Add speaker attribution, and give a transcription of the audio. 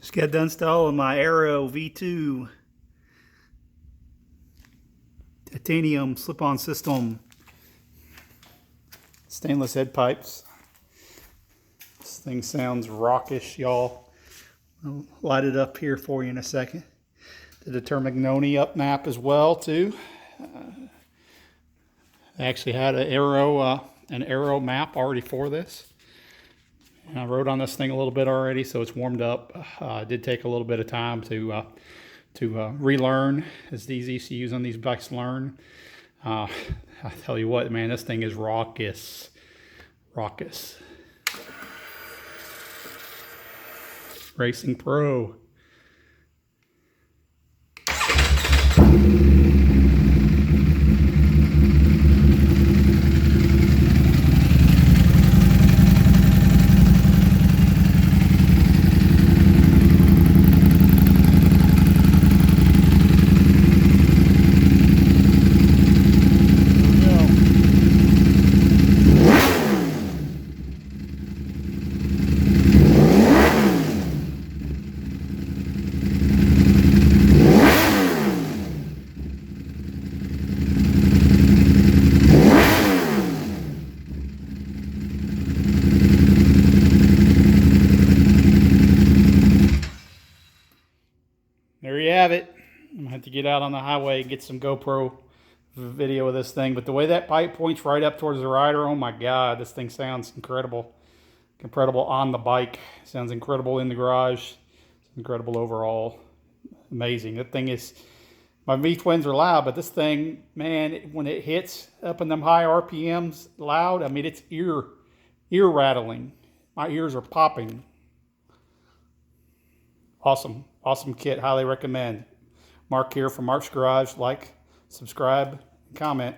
Speaker 1: Just got done installing my Aero V2 titanium slip-on system. Stainless head pipes. This thing sounds rockish, y'all. I'll light it up here for you in a second. Did a Termigloni UpMap as well too. I actually had an Aero map already for this. And I rode on this thing a little bit already, so it's warmed up. It did take a little bit of time to relearn, as these ECUs on these bikes learn. I tell you what, man, this thing is raucous. Raucous. Racing Pro. There you have it. I'm gonna have to get out on the highway and get some GoPro video of this thing. But the way that pipe points right up towards the rider, oh my God, this thing sounds incredible. Incredible on the bike. Sounds incredible in the garage. Incredible overall. Amazing. That thing is, my V-twins are loud, but this thing, man, when it hits up in them high RPMs loud, I mean, it's ear rattling. My ears are popping. Awesome. Awesome kit. Highly recommend. Mark here from Mark's Garage. Like, subscribe, comment.